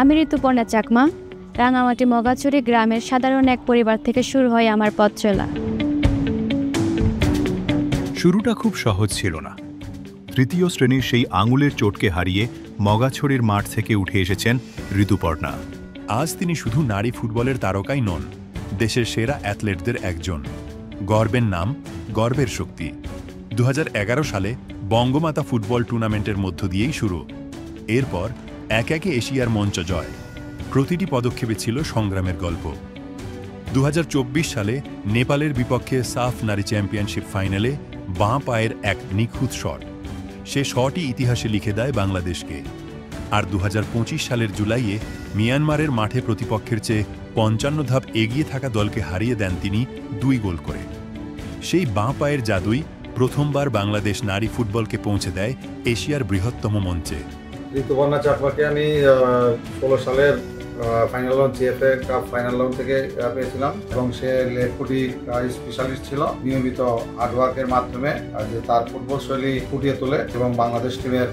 আমি ঋতুপর্ণা চাকমা। রাঙামাটি মগাছড়ি গ্রামের সাধারণ এক পরিবার থেকে শুরু হয় আমার পথ চলা। শুরুটা খুব সহজ ছিল না। তৃতীয় শ্রেণীর সেই আঙুলের চোটকে হারিয়ে মগাছড়ির মাঠ থেকে উঠে এসেছেন ঋতুপর্ণা। আজ তিনি শুধু নারী ফুটবলের তারকাই নন, দেশের সেরা অ্যাথলেটদের একজন। গর্বের নাম, গর্বের শক্তি। 2011 সালে বঙ্গমাতা ফুটবল টুর্নামেন্টের মধ্য দিয়েই শুরু। এরপর একে একে এশিয়ার মঞ্চ জয়। প্রতিটি পদক্ষেপে ছিল সংগ্রামের গল্প। 2024 সালে নেপালের বিপক্ষে সাফ নারী চ্যাম্পিয়নশিপ ফাইনালে বাঁ পায়ের এক নিখুঁত শট। সে শটই ইতিহাসে লিখে দেয় বাংলাদেশকে। আর 2025 সালের জুলাইয়ে মিয়ানমারের মাঠে প্রতিপক্ষের চেয়ে 55 ধাপ এগিয়ে থাকা দলকে হারিয়ে দেন তিনি 2 গোল করে। সেই বাঁ পায়ের জাদুই প্রথমবার বাংলাদেশ নারী ফুটবলকে পৌঁছে দেয় এশিয়ার বৃহত্তম মঞ্চে। ঋতুপর্ণা চাকমাকে আমি 16 সালের final round GFA cup final round থেকে পেয়েছিলাম এবং সে লেগ ফুটি স্পেশালিস্ট ছিল। নিয়মিত হার্ডওয়ার্কের মাধ্যমে যে তার ফুটবল শৈলী ফুটিয়ে তোলে এবং বাংলাদেশ টিমের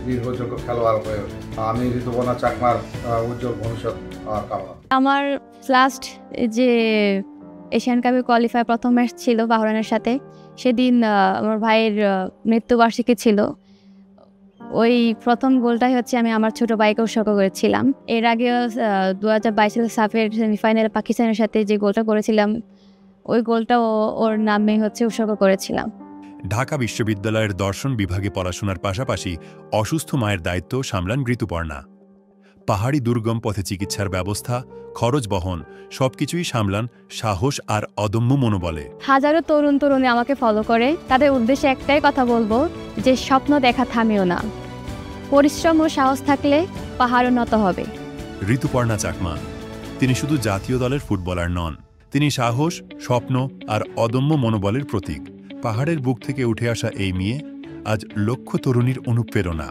নির্ভরযোগ্য খেলোয়াড় হয়ে ওঠে। আমি ঋতুপর্ণা চাকমার উজ্জ্বল ভবিষ্যৎ কামনা। আমার লাস্ট যে এশিয়ান কাপে কোয়ালিফাই প্রথম ম্যাচ ছিল বাহরাইনের সাথে, সেদিন আমার ভাইয়ের মৃত্যুবার্ষিকী ছিল। ওই প্রথম গোলটাই হচ্ছে আমি আমার ছোট ভাইকে উৎসর্গ করেছিলাম। এর আগে 2022 সালে সাফের সেমিফাইনালে পাকিস্তানের সাথে যে গোলটা করেছিলাম, ওই গোলটা ওর নামে হচ্ছে উৎসর্গ করেছিলাম। ঢাকা বিশ্ববিদ্যালয়ের দর্শন বিভাগে পড়াশোনার পাশাপাশি অসুস্থ মায়ের দায়িত্ব সামলান ঋতুপর্ণা। পাহাড়ি দুর্গম পথে চিকিৎসার ব্যবস্থা, খরচ বহন সবকিছুই সামলান সাহস আর অদম্য মনোবলে। হাজারো তরুণ তরুণী আমাকে ফলো করে। তাদের উদ্দেশ্যে একটাই কথা বলবো, যে স্বপ্ন দেখা থামিও না। পরিশ্রম ও সাহস থাকলে পাহাড় উন্নত হবে। ঋতুপর্ণা চাকমা, তিনি শুধু জাতীয় দলের ফুটবলার নন, তিনি সাহস, স্বপ্ন আর অদম্য মনোবলের প্রতীক। পাহাড়ের বুক থেকে উঠে আসা এই মেয়ে আজ লক্ষ তরুণীর অনুপ্রেরণা।